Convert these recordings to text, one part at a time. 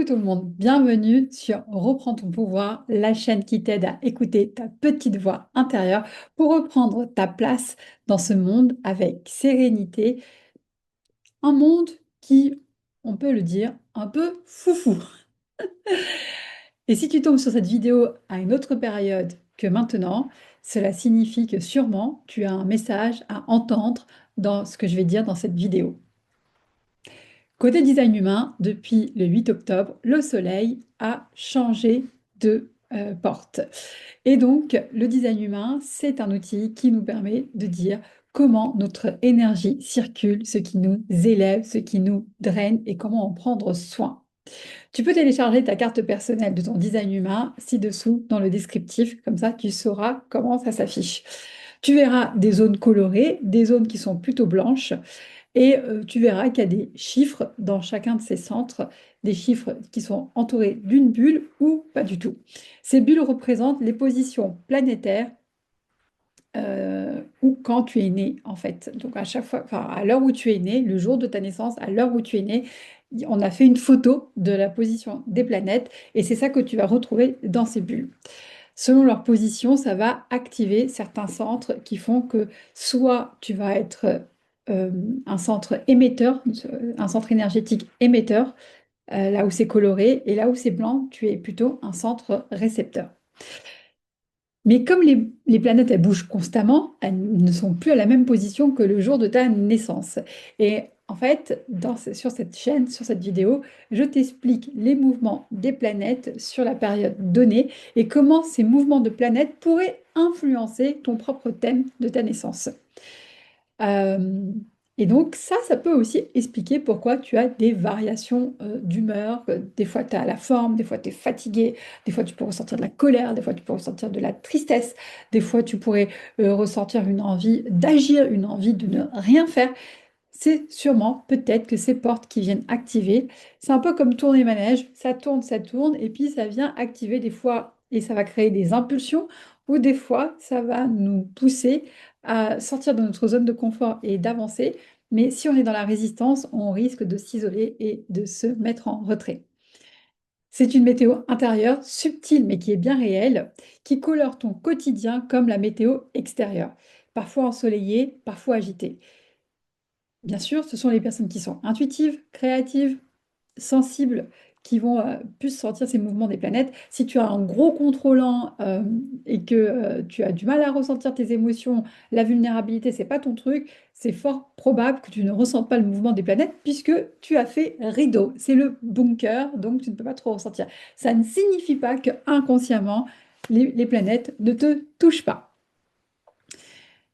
tout le monde, bienvenue sur Reprends ton pouvoir, la chaîne qui t'aide à écouter ta petite voix intérieure pour reprendre ta place dans ce monde avec sérénité, un monde qui, on peut le dire, un peu foufou. Et si tu tombes sur cette vidéo à une autre période que maintenant, cela signifie que sûrement tu as un message à entendre dans ce que je vais dire dans cette vidéo. Côté design humain, depuis le 8 octobre, le Soleil a changé de porte. Et donc, le design humain, c'est un outil qui nous permet de dire comment notre énergie circule, ce qui nous élève, ce qui nous draine et comment en prendre soin. Tu peux télécharger ta carte personnelle de ton design humain ci-dessous dans le descriptif, comme ça tu sauras comment ça s'affiche. Tu verras des zones colorées, des zones qui sont plutôt blanches et tu verras qu'il y a des chiffres dans chacun de ces centres, des chiffres qui sont entourés d'une bulle ou pas du tout. Ces bulles représentent les positions planétaires ou quand tu es né, en fait. Donc à chaque fois, enfin, à l'heure où tu es né, le jour de ta naissance, à l'heure où tu es né, on a fait une photo de la position des planètes et c'est ça que tu vas retrouver dans ces bulles. Selon leur position, ça va activer certains centres qui font que soit tu vas être euh, un centre émetteur, un centre énergétique émetteur, là où c'est coloré, et là où c'est blanc, tu es plutôt un centre récepteur. Mais comme les planètes, elles bougent constamment, elles ne sont plus à la même position que le jour de ta naissance. Et en fait, sur cette chaîne, sur cette vidéo, je t'explique les mouvements des planètes sur la période donnée et comment ces mouvements de planètes pourraient influencer ton propre thème de ta naissance. Euh, et donc ça peut aussi expliquer pourquoi tu as des variations d'humeur. Des fois, tu as la forme, des fois, tu es fatigué, des fois, tu peux ressentir de la colère, des fois, tu peux ressentir de la tristesse, des fois, tu pourrais ressentir une envie d'agir, une envie de ne rien faire. C'est sûrement, peut-être que ces portes qui viennent activer, c'est un peu comme tourner manège, ça tourne, et puis ça vient activer des fois, et ça va créer des impulsions, ou des fois, ça va nous pousser à sortir de notre zone de confort et d'avancer. Mais si on est dans la résistance, on risque de s'isoler et de se mettre en retrait. C'est une météo intérieure subtile, mais qui est bien réelle, qui colore ton quotidien comme la météo extérieure, parfois ensoleillée, parfois agitée. Bien sûr, ce sont les personnes qui sont intuitives, créatives, sensibles, qui vont plus sentir ces mouvements des planètes. Si tu as un gros contrôlant et que tu as du mal à ressentir tes émotions, la vulnérabilité, c'est pas ton truc, c'est fort probable que tu ne ressentes pas le mouvement des planètes puisque tu as fait rideau. C'est le bunker, donc tu ne peux pas trop ressentir. Ça ne signifie pas que inconsciemment, les planètes ne te touchent pas.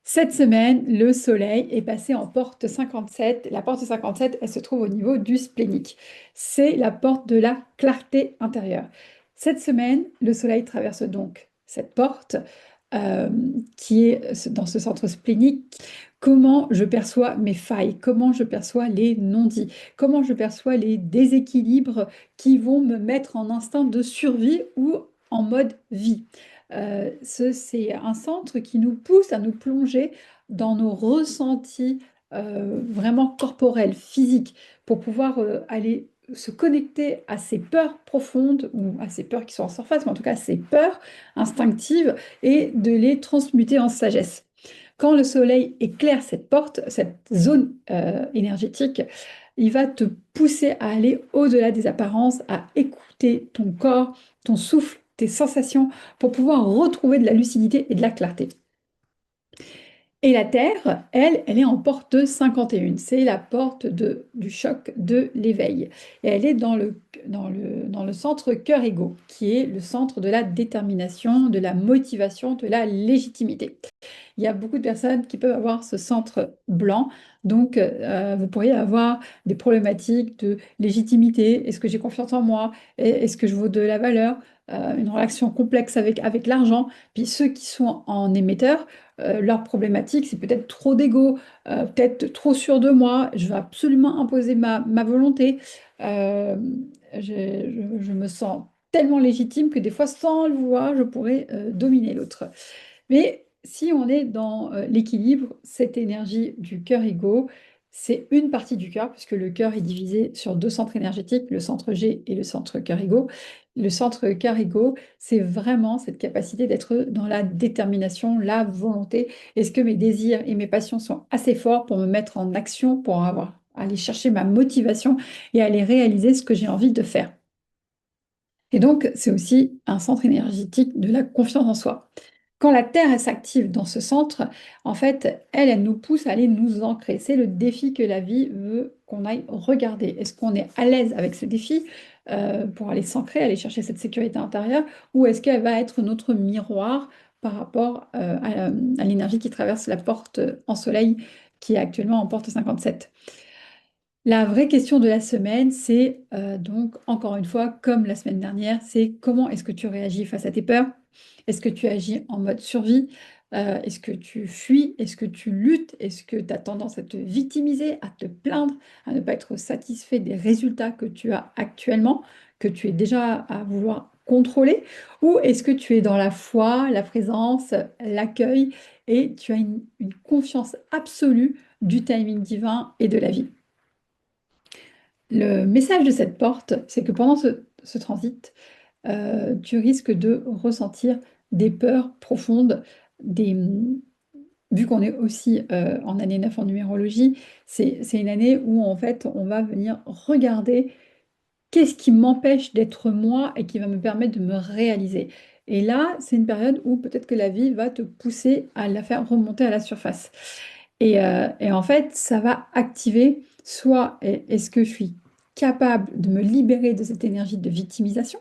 Cette semaine, le Soleil est passé en porte 57. La porte 57, elle se trouve au niveau du splénique. C'est la porte de la clarté intérieure. Cette semaine, le Soleil traverse donc cette porte euh, qui est dans ce centre splénique. Comment je perçois mes failles, comment je perçois les non-dits, comment je perçois les déséquilibres qui vont me mettre en instinct de survie ou en mode vie. C'est un centre qui nous pousse à nous plonger dans nos ressentis vraiment corporels, physiques, pour pouvoir aller se connecter à ces peurs profondes ou à ces peurs qui sont en surface, mais en tout cas à ces peurs instinctives et de les transmuter en sagesse. Quand le soleil éclaire cette porte, cette zone énergétique, il va te pousser à aller au-delà des apparences, à écouter ton corps, ton souffle, tes sensations, pour pouvoir retrouver de la lucidité et de la clarté. Et la Terre, elle est en porte 51. C'est la porte du choc de l'éveil. Et elle est dans le centre cœur-ego, qui est le centre de la détermination, de la motivation, de la légitimité. Il y a beaucoup de personnes qui peuvent avoir ce centre blanc. Donc, vous pourriez avoir des problématiques de légitimité. Est-ce que j'ai confiance en moi? Est-ce que je vaux de la valeur? Une relation complexe avec l'argent. Puis ceux qui sont en émetteur, leur problématique, c'est peut-être trop d'ego, peut-être trop sûr de moi. Je vais absolument imposer ma volonté. Euh, je me sens tellement légitime que des fois, sans le vouloir, je pourrais dominer l'autre. Mais si on est dans l'équilibre, cette énergie du cœur ego, C'est une partie du cœur, puisque le cœur est divisé sur deux centres énergétiques, le centre G et le centre cœur-ego. Le centre cœur-ego, c'est vraiment cette capacité d'être dans la détermination, la volonté. Est-ce que mes désirs et mes passions sont assez forts pour me mettre en action, pour aller chercher ma motivation et aller réaliser ce que j'ai envie de faire? Et donc, c'est aussi un centre énergétique de la confiance en soi. Quand la Terre elle s'active dans ce centre, en fait, elle nous pousse à aller nous ancrer. C'est le défi que la vie veut qu'on aille regarder. Est-ce qu'on est à l'aise avec ce défi pour aller s'ancrer, aller chercher cette sécurité intérieure, ou est-ce qu'elle va être notre miroir par rapport à l'énergie qui traverse la porte en soleil qui est actuellement en porte 57? La vraie question de la semaine, c'est donc, encore une fois, comme la semaine dernière, c'est comment est-ce que tu réagis face à tes peurs? Est-ce que tu agis en mode survie? Est-ce que tu fuis? Est-ce que tu luttes? Est-ce que tu as tendance à te victimiser, à te plaindre, à ne pas être satisfait des résultats que tu as actuellement, que tu es déjà à vouloir contrôler? Ou est-ce que tu es dans la foi, la présence, l'accueil et tu as une confiance absolue du timing divin et de la vie? Le message de cette porte, c'est que pendant ce transit, tu risques de ressentir des peurs profondes, des, vu qu'on est aussi en année 9 en numérologie, c'est une année où en fait on va venir regarder qu'est-ce qui m'empêche d'être moi et qui va me permettre de me réaliser. Et là, c'est une période où peut-être que la vie va te pousser à la faire remonter à la surface. Et en fait, ça va activer soit est-ce que je suis capable de me libérer de cette énergie de victimisation,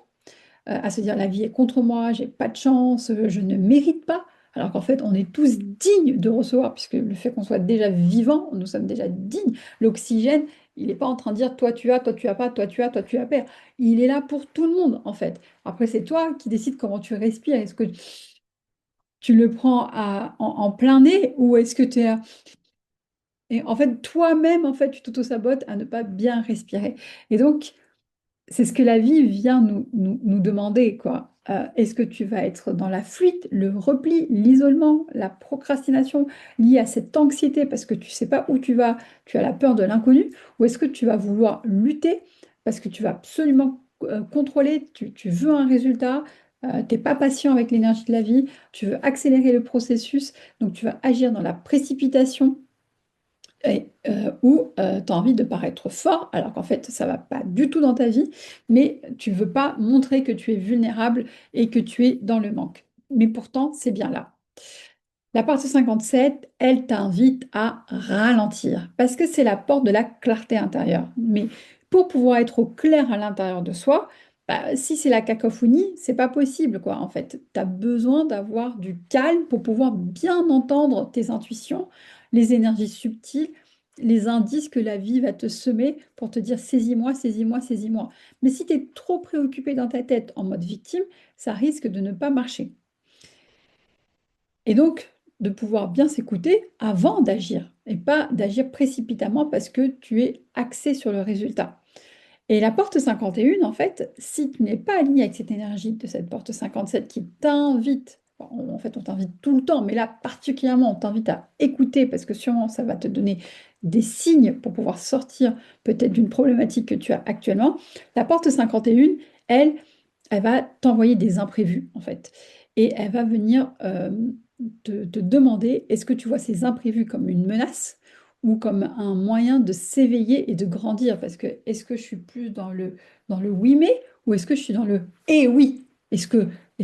à se dire la vie est contre moi, j'ai pas de chance, je ne mérite pas, alors qu'en fait on est tous dignes de recevoir, puisque le fait qu'on soit déjà vivant, nous sommes déjà dignes. L'oxygène, il n'est pas en train de dire toi tu as pas, toi tu as, toi tu as pas. Il est là pour tout le monde en fait. Après c'est toi qui décides comment tu respires. Est-ce que tu le prends en plein nez ou est-ce que tu es... Et en fait, toi-même, en fait, tu t'auto-sabotes à ne pas bien respirer. Et donc, c'est ce que la vie vient nous demander, quoi. Est-ce que tu vas être dans la fuite, le repli, l'isolement, la procrastination liée à cette anxiété parce que tu sais pas où tu vas, tu as la peur de l'inconnu, ou est-ce que tu vas vouloir lutter parce que tu vas absolument contrôler, tu veux un résultat, tu n'es pas patient avec l'énergie de la vie, tu veux accélérer le processus, donc tu vas agir dans la précipitation ou tu as envie de paraître fort, alors qu'en fait, ça va pas du tout dans ta vie, mais tu veux pas montrer que tu es vulnérable et que tu es dans le manque. Mais pourtant, c'est bien là. La partie 57, elle t'invite à ralentir parce que c'est la porte de la clarté intérieure. Mais pour pouvoir être au clair à l'intérieur de soi, bah, si c'est la cacophonie, c'est pas possible quoi. En fait, tu as besoin d'avoir du calme pour pouvoir bien entendre tes intuitions, les énergies subtiles, les indices que la vie va te semer pour te dire saisis-moi, saisis-moi, saisis-moi. Mais si tu es trop préoccupé dans ta tête en mode victime, ça risque de ne pas marcher. Et donc, de pouvoir bien s'écouter avant d'agir et pas d'agir précipitamment parce que tu es axé sur le résultat. Et la porte 51, en fait, si tu n'es pas aligné avec cette énergie de cette porte 57 qui t'invite, en fait, on t'invite tout le temps, mais là, particulièrement, on t'invite à écouter parce que sûrement, ça va te donner des signes pour pouvoir sortir peut-être d'une problématique que tu as actuellement. La porte 51, elle, elle va t'envoyer des imprévus, en fait. Et elle va venir te demander, est-ce que tu vois ces imprévus comme une menace ou comme un moyen de s'éveiller et de grandir? Parce que est-ce que je suis plus dans le oui mais ou est-ce que je suis dans le eh oui? Est-ce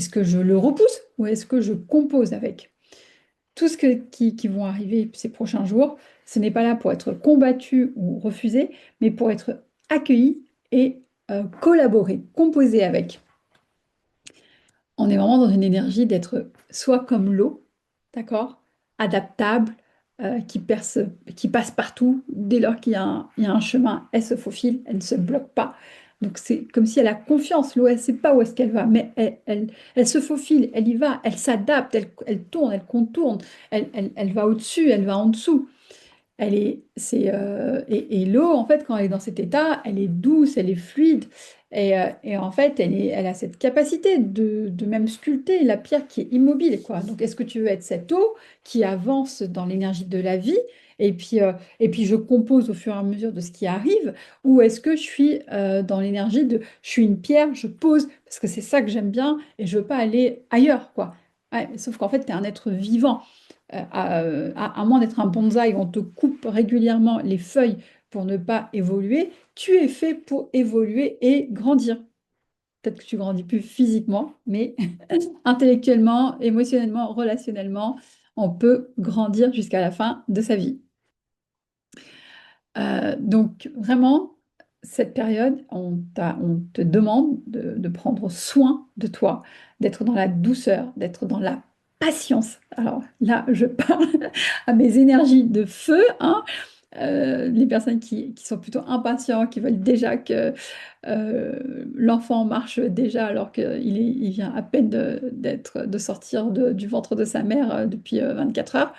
que je le repousse ou est-ce que je compose avec? Tout qui vont arriver ces prochains jours, ce n'est pas là pour être combattu ou refusé, mais pour être accueilli et collaborer, composer avec. On est vraiment dans une énergie d'être soit comme l'eau, d'accord, adaptable, qui passe partout. Dès lors il y a un chemin, elle se faufile, elle ne se bloque pas. Donc c'est comme si elle a confiance. L'eau, elle ne sait pas où est-ce qu'elle va, mais elle se faufile, elle y va, elle s'adapte, elle tourne, elle contourne, elle va au-dessus, elle va en dessous. Et l'eau, en fait, quand elle est dans cet état, elle est douce, elle est fluide. Et en fait, elle a cette capacité de même sculpter la pierre qui est immobile, quoi. Donc, est-ce que tu veux être cette eau qui avance dans l'énergie de la vie et puis je compose au fur et à mesure de ce qui arrive, ou est-ce que je suis dans l'énergie de je suis une pierre, je pose, parce que c'est ça que j'aime bien et je veux pas aller ailleurs, quoi. Ouais, sauf qu'en fait, tu es un être vivant. À moins d'être un bonsaï où on te coupe régulièrement les feuilles pour ne pas évoluer, tu es fait pour évoluer et grandir. Peut-être que tu grandis plus physiquement, mais intellectuellement, émotionnellement, relationnellement, on peut grandir jusqu'à la fin de sa vie. Donc vraiment, cette période, on te demande de prendre soin de toi, d'être dans la douceur, d'être dans la patience. Alors là, je parle à mes énergies de feu, hein. Les personnes qui sont plutôt impatients, qui veulent déjà que l'enfant marche déjà alors il vient à peine de sortir du ventre de sa mère depuis 24 heures,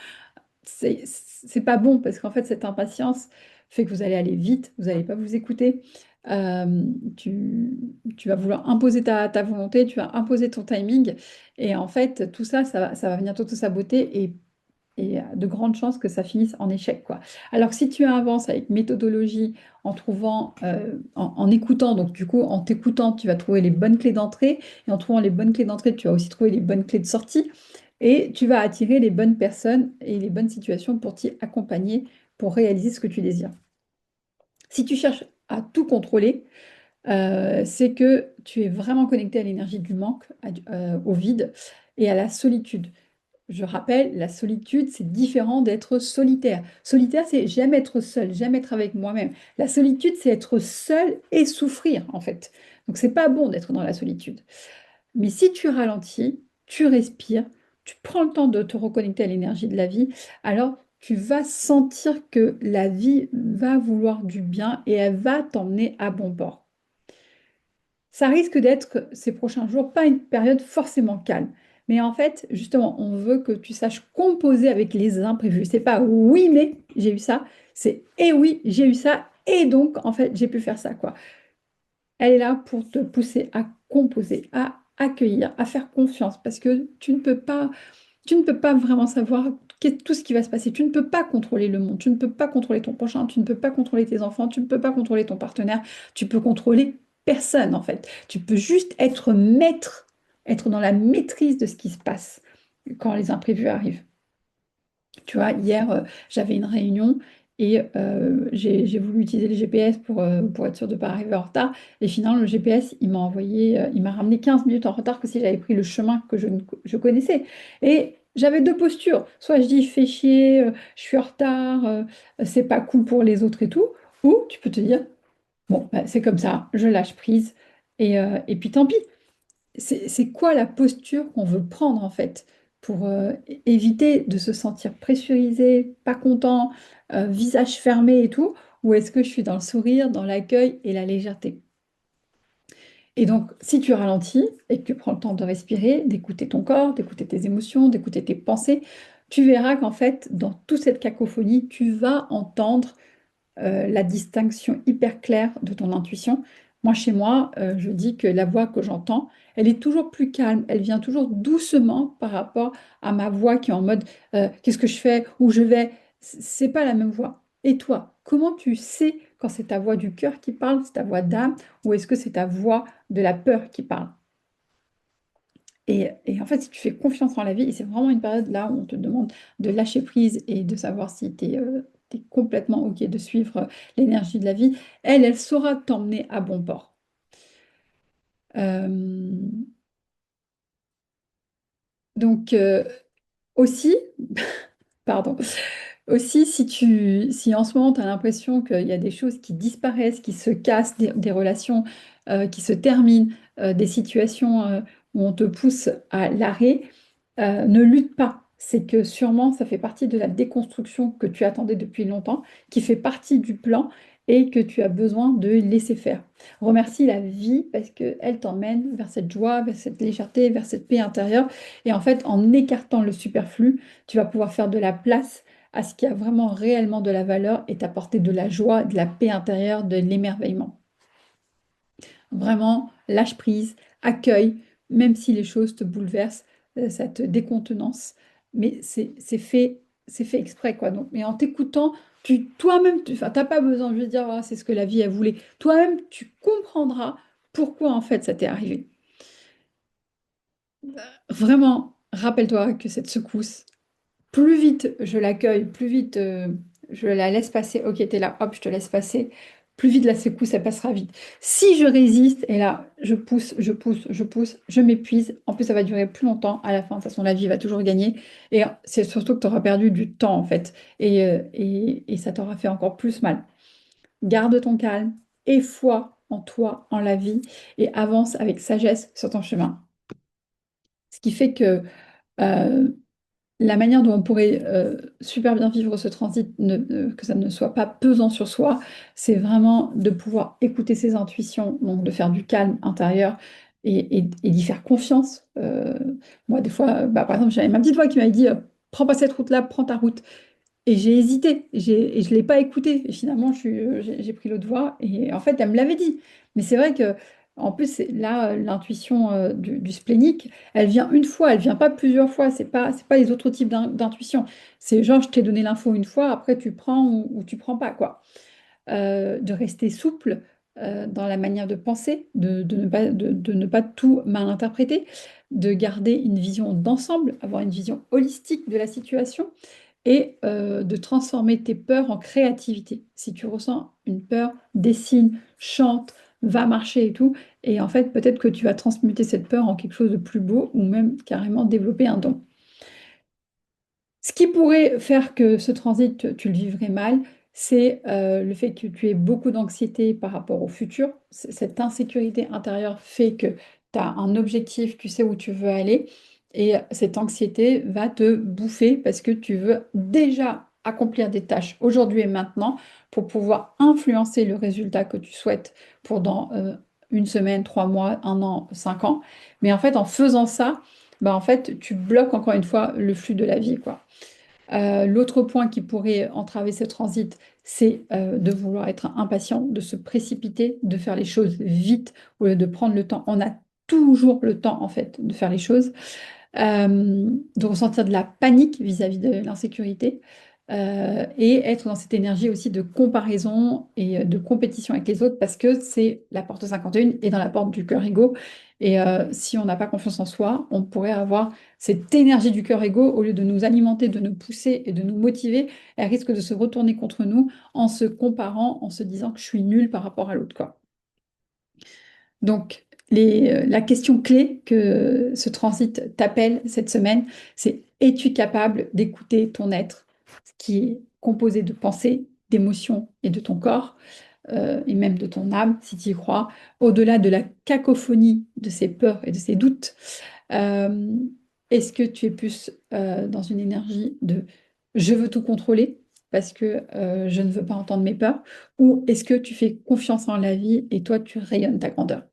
c'est pas bon parce qu'en fait, cette impatience fait que vous allez aller vite, vous n'allez pas vous écouter. Euh, tu, tu vas vouloir imposer ta volonté, tu vas imposer ton timing. Et en fait, tout ça, ça va venir te saboter et de grandes chances que ça finisse en échec, quoi. Alors que si tu avances avec méthodologie, en trouvant, en écoutant, donc du coup, en t'écoutant, tu vas trouver les bonnes clés d'entrée, et en trouvant les bonnes clés d'entrée, tu vas aussi trouver les bonnes clés de sortie, et tu vas attirer les bonnes personnes et les bonnes situations pour t'y accompagner, pour réaliser ce que tu désires. Si tu cherches à tout contrôler, c'est que tu es vraiment connecté à l'énergie du manque, au vide et à la solitude. Je rappelle, la solitude, c'est différent d'être solitaire. Solitaire, c'est j'aime être seul, j'aime être avec moi-même. La solitude, c'est être seul et souffrir, en fait. Donc, c'est pas bon d'être dans la solitude. Mais si tu ralentis, tu respires, tu prends le temps de te reconnecter à l'énergie de la vie, alors tu vas sentir que la vie va vouloir du bien et elle va t'emmener à bon port. Ça risque d'être ces prochains jours pas une période forcément calme. Mais en fait, justement, on veut que tu saches composer avec les imprévus. C'est pas oui, mais j'ai eu ça. C'est et oui, j'ai eu ça. Et donc, en fait, j'ai pu faire ça, quoi. Elle est là pour te pousser à composer, à accueillir, à faire confiance. Parce que tu ne peux pas vraiment savoir tout ce qui va se passer. Tu ne peux pas contrôler le monde. Tu ne peux pas contrôler ton prochain. Tu ne peux pas contrôler tes enfants. Tu ne peux pas contrôler ton partenaire. Tu peux contrôler personne, en fait. Tu peux juste être maître, être dans la maîtrise de ce qui se passe quand les imprévus arrivent. Tu vois, hier, j'avais une réunion et j'ai voulu utiliser le GPS pour être sûr de ne pas arriver en retard. Et finalement, le GPS, il m'a ramené 15 minutes en retard que si j'avais pris le chemin que je connaissais. Et j'avais deux postures. Soit je dis, fais chier, je suis en retard, c'est pas cool pour les autres et tout. Ou tu peux te dire, bon, bah, c'est comme ça, je lâche prise. Et puis tant pis. C'est quoi la posture qu'on veut prendre en fait pour éviter de se sentir pressurisé, pas content, visage fermé et tout, ou est-ce que je suis dans le sourire, dans l'accueil et la légèreté? Et donc, si tu ralentis et que tu prends le temps de respirer, d'écouter ton corps, d'écouter tes émotions, d'écouter tes pensées, tu verras qu'en fait, dans toute cette cacophonie, tu vas entendre la distinction hyper claire de ton intuition. Moi, chez moi, je dis que la voix que j'entends, elle est toujours plus calme, elle vient toujours doucement par rapport à ma voix qui est en mode qu'est-ce que je fais, où je vais. C'est pas la même voix. Et toi, comment tu sais quand c'est ta voix du cœur qui parle, c'est ta voix d'âme, ou est-ce que c'est ta voix de la peur qui parle? Et en fait, si tu fais confiance en la vie, et c'est vraiment une période là où on te demande de lâcher prise et de savoir si tu es, complètement OK de suivre l'énergie de la vie, elle saura t'emmener à bon port. Euh, donc aussi, pardon, aussi si en ce moment tu as l'impression qu'il y a des choses qui disparaissent, qui se cassent, des relations qui se terminent, des situations où on te pousse à l'arrêt, ne lutte pas. C'est que sûrement ça fait partie de la déconstruction que tu attendais depuis longtemps, qui fait partie du plan et que tu as besoin de laisser faire. Remercie la vie parce qu'elle t'emmène vers cette joie, vers cette légèreté, vers cette paix intérieure. Et en fait, en écartant le superflu, tu vas pouvoir faire de la place à ce qui a vraiment réellement de la valeur et t'apporter de la joie, de la paix intérieure, de l'émerveillement. Vraiment, lâche prise, accueille, même si les choses te bouleversent, ça te décontenance. Mais c'est fait exprès, quoi. Donc, mais en t'écoutant, toi-même, enfin, t'as pas besoin de dire, ah, c'est ce que la vie a voulu. Toi-même, tu comprendras pourquoi, en fait, ça t'est arrivé. Vraiment, rappelle-toi que cette secousse, plus vite je l'accueille, plus vite je la laisse passer. Ok, t'es là, hop, je te laisse passer. Plus vite la secousse, elle passera vite. Si je résiste, et là, je pousse, je pousse, je pousse, je m'épuise. En plus, ça va durer plus longtemps. À la fin, de toute façon, la vie va toujours gagner. Et c'est surtout que tu auras perdu du temps, en fait. Et ça t'aura fait encore plus mal. Garde ton calme, aie foi en toi, en la vie, et avance avec sagesse sur ton chemin. Ce qui fait que euh, la manière dont on pourrait super bien vivre ce transit, que ça ne soit pas pesant sur soi, c'est vraiment de pouvoir écouter ses intuitions, donc de faire du calme intérieur et d'y faire confiance. Moi, des fois, bah, par exemple, j'avais ma petite voix qui m'avait dit, prends pas cette route-là, prends ta route. Et j'ai hésité, et je ne l'ai pas écouté. Et finalement, j'ai pris l'autre voie. Et en fait, elle me l'avait dit. Mais c'est vrai que, en plus, là, l'intuition du splénique, elle vient une fois, elle vient pas plusieurs fois. C'est pas les autres types d'intuition. C'est genre, je t'ai donné l'info une fois, après tu prends ou tu prends pas, quoi. De rester souple dans la manière de penser, de ne pas tout mal interpréter, de garder une vision d'ensemble, avoir une vision holistique de la situation et de transformer tes peurs en créativité. Si tu ressens une peur, dessine, chante, va marcher et tout. Et en fait, peut-être que tu vas transmuter cette peur en quelque chose de plus beau ou même carrément développer un don. Ce qui pourrait faire que ce transit, tu le vivrais mal, c'est le fait que tu aies beaucoup d'anxiété par rapport au futur. Cette insécurité intérieure fait que tu as un objectif, tu sais où tu veux aller, et cette anxiété va te bouffer parce que tu veux déjà accomplir des tâches aujourd'hui et maintenant pour pouvoir influencer le résultat que tu souhaites pour dans une semaine, 3 mois, un an, 5 ans. Mais en fait, en faisant ça, bah, en fait, tu bloques encore une fois le flux de la vie, quoi. L'autre point qui pourrait entraver ce transit, c'est de vouloir être impatient, de se précipiter, de faire les choses vite au lieu de prendre le temps. On a toujours le temps, en fait, de faire les choses, de ressentir de la panique vis-à-vis de l'insécurité et être dans cette énergie aussi de comparaison et de compétition avec les autres parce que c'est la porte 51 et dans la porte du cœur égo. Et si on n'a pas confiance en soi, on pourrait avoir cette énergie du cœur égo, au lieu de nous alimenter, de nous pousser et de nous motiver, elle risque de se retourner contre nous en se comparant, en se disant que je suis nulle par rapport à l'autre, quoi. Donc, la question clé que ce transit t'appelle cette semaine, c'est es-tu capable d'écouter ton être, qui est composé de pensées, d'émotions et de ton corps, et même de ton âme, si tu y crois, au-delà de la cacophonie de ses peurs et de ses doutes. euh, Est-ce que tu es plus dans une énergie de je veux tout contrôler parce que je ne veux pas entendre mes peurs, ou est-ce que tu fais confiance en la vie et toi tu rayonnes ta grandeur?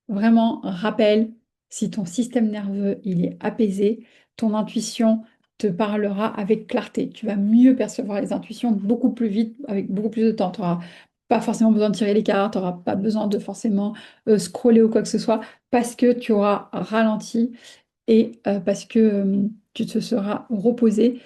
Vraiment, rappelle, si ton système nerveux il est apaisé, ton intuition te parlera avec clarté. Tu vas mieux percevoir les intuitions beaucoup plus vite, avec beaucoup plus de temps. Tu n'auras pas forcément besoin de tirer les cartes, tu n'auras pas besoin de forcément scroller ou quoi que ce soit, parce que tu auras ralenti et parce que tu te seras reposé,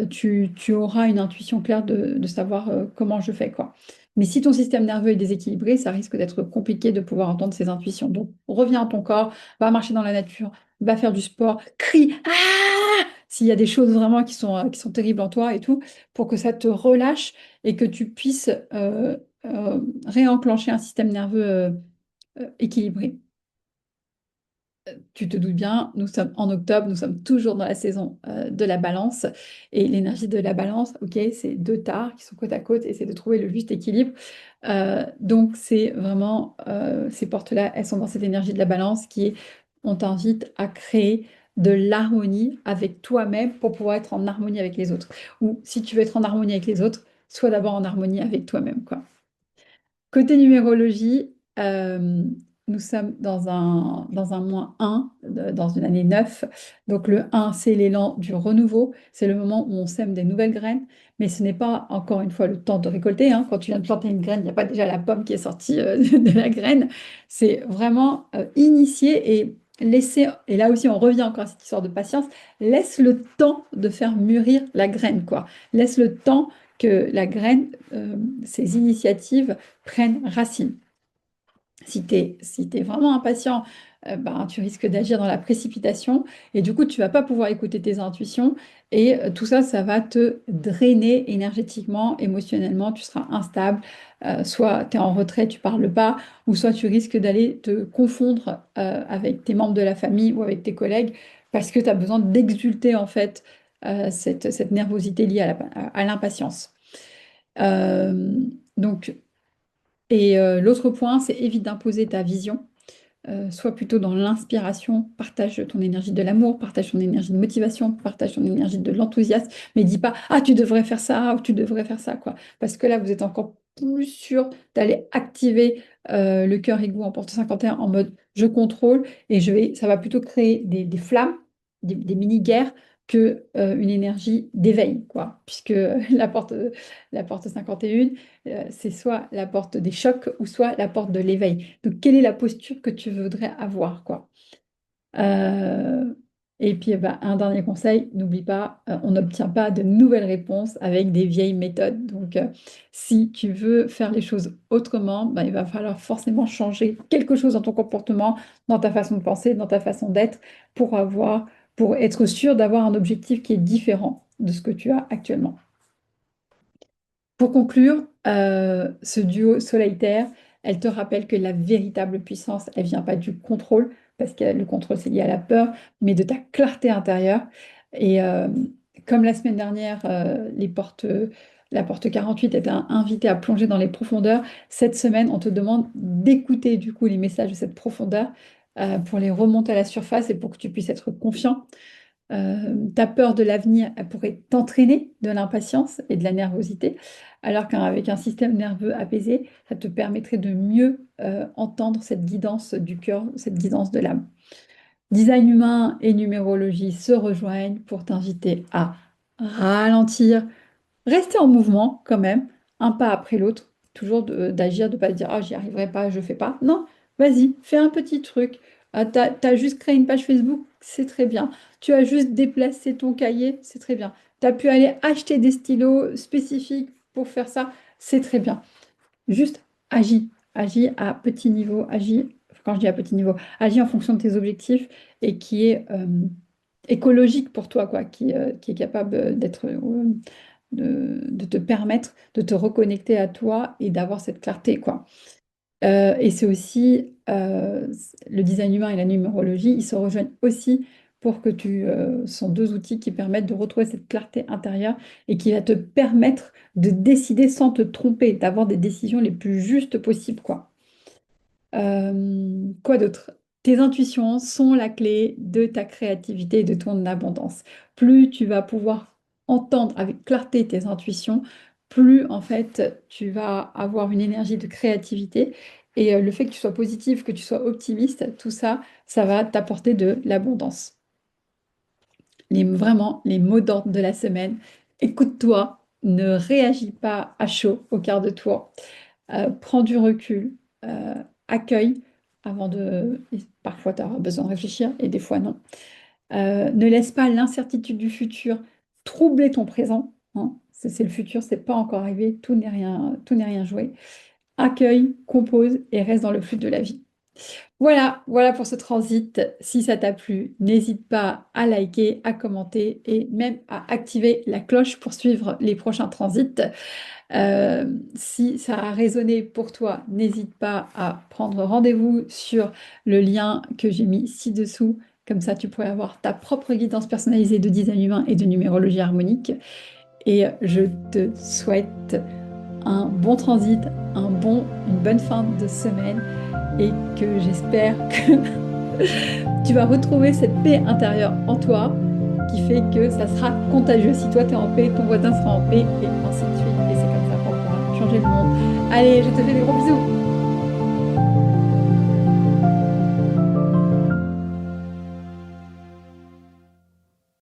tu auras une intuition claire de savoir comment je fais, quoi. Mais si ton système nerveux est déséquilibré, ça risque d'être compliqué de pouvoir entendre ces intuitions. Donc, reviens à ton corps, va marcher dans la nature, va faire du sport, crie, ah! S'il y a des choses vraiment qui sont terribles en toi et tout, pour que ça te relâche et que tu puisses réenclencher un système nerveux équilibré. Tu te doutes bien, nous sommes en octobre, nous sommes toujours dans la saison de la balance. Et l'énergie de la balance, ok, c'est deux tares qui sont côte à côte et c'est de trouver le juste équilibre. Donc, c'est vraiment, ces portes-là, elles sont dans cette énergie de la balance qui est, on t'invite à créer de l'harmonie avec toi-même pour pouvoir être en harmonie avec les autres. Ou si tu veux être en harmonie avec les autres, sois d'abord en harmonie avec toi-même, quoi. Côté numérologie, nous sommes dans un moins un, dans une année 9. Donc le un, c'est l'élan du renouveau. C'est le moment où on sème des nouvelles graines. Mais ce n'est pas, encore une fois, le temps de récolter, hein. Quand tu viens de planter une graine, il n'y a pas déjà la pomme qui est sortie de la graine. C'est vraiment initier et laisser, et là aussi on revient encore à cette histoire de patience, laisse le temps de faire mûrir la graine, quoi. Laisse le temps que la graine, ces initiatives prennent racine. Si tu es vraiment impatient, ben, tu risques d'agir dans la précipitation et du coup, tu vas pas pouvoir écouter tes intuitions et tout ça, ça va te drainer énergétiquement, émotionnellement, tu seras instable. Soit tu es en retrait, tu parles pas, ou soit tu risques d'aller te confondre avec tes membres de la famille ou avec tes collègues parce que tu as besoin d'exulter en fait cette nervosité liée à l'impatience. Euh, donc, l'autre point, c'est évite d'imposer ta vision. Sois plutôt dans l'inspiration, partage ton énergie de l'amour, partage ton énergie de motivation, partage ton énergie de l'enthousiasme, mais dis pas ah tu devrais faire ça ou tu devrais faire ça quoi, parce que là vous êtes encore plus sûr d'aller activer le cœur égout en porte 51 en mode je contrôle et ça va plutôt créer des flammes, des mini-guerres que une énergie d'éveil quoi, puisque la porte 51 c'est soit la porte des chocs ou soit la porte de l'éveil. Donc, quelle est la posture que tu voudrais avoir, quoi? Euh, et puis, bah, un dernier conseil, n'oublie pas, on n'obtient pas de nouvelles réponses avec des vieilles méthodes. Donc, si tu veux faire les choses autrement, bah, il va falloir forcément changer quelque chose dans ton comportement, dans ta façon de penser, dans ta façon d'être, pour être sûr d'avoir un objectif qui est différent de ce que tu as actuellement. Pour conclure, ce duo Soleil-Terre, elle te rappelle que la véritable puissance, elle vient pas du contrôle, parce que le contrôle, c'est lié à la peur, mais de ta clarté intérieure. Et comme la semaine dernière, la porte 48 était invitée à plonger dans les profondeurs, cette semaine, on te demande d'écouter du coup les messages de cette profondeur pour les remonter à la surface et pour que tu puisses être confiant. Ta peur de l'avenir, elle pourrait t'entraîner de l'impatience et de la nervosité, alors qu'avec un système nerveux apaisé, ça te permettrait de mieux entendre cette guidance du cœur, cette guidance de l'âme. Design humain et numérologie se rejoignent pour t'inviter à ralentir, rester en mouvement quand même, un pas après l'autre, toujours d'agir, de ne pas se dire ah, j'y arriverai pas, je fais pas. Non, vas-y, fais un petit truc. Ah, t'as juste créé une page Facebook, c'est très bien. Tu as juste déplacé ton cahier, c'est très bien. Tu as pu aller acheter des stylos spécifiques pour faire ça, c'est très bien. Juste agis, agis à petit niveau, agis, quand je dis à petit niveau, agis en fonction de tes objectifs et qui est écologique pour toi, quoi, qui est capable de te permettre de te reconnecter à toi et d'avoir cette clarté, quoi. Et c'est aussi le design humain et la numérologie, ils se rejoignent aussi pour que sont deux outils qui permettent de retrouver cette clarté intérieure et qui va te permettre de décider sans te tromper, d'avoir des décisions les plus justes possibles, quoi. Quoi d'autre? Tes intuitions sont la clé de ta créativité et de ton abondance. Plus tu vas pouvoir entendre avec clarté tes intuitions, plus en fait tu vas avoir une énergie de créativité. Et le fait que tu sois positif, que tu sois optimiste, tout ça, ça va t'apporter de l'abondance. Vraiment, les mots d'ordre de la semaine. Écoute-toi, ne réagis pas à chaud au quart de tour. Prends du recul, accueille avant de... et parfois, tu auras besoin de réfléchir et des fois, non. Ne laisse pas l'incertitude du futur troubler ton présent, hein. C'est le futur, c'est pas encore arrivé, tout n'est rien joué. Accueille, compose et reste dans le flux de la vie. Voilà, voilà pour ce transit. Si ça t'a plu, n'hésite pas à liker, à commenter et même à activer la cloche pour suivre les prochains transits. Si ça a résonné pour toi, n'hésite pas à prendre rendez-vous sur le lien que j'ai mis ci-dessous. Comme ça, tu pourrais avoir ta propre guidance personnalisée de design humain et de numérologie harmonique. Et je te souhaite un bon transit, une bonne fin de semaine et que j'espère que tu vas retrouver cette paix intérieure en toi qui fait que ça sera contagieux. Si toi, tu es en paix, ton voisin sera en paix et ainsi de suite. Et c'est comme ça qu'on pourra changer le monde. Allez, je te fais des gros bisous.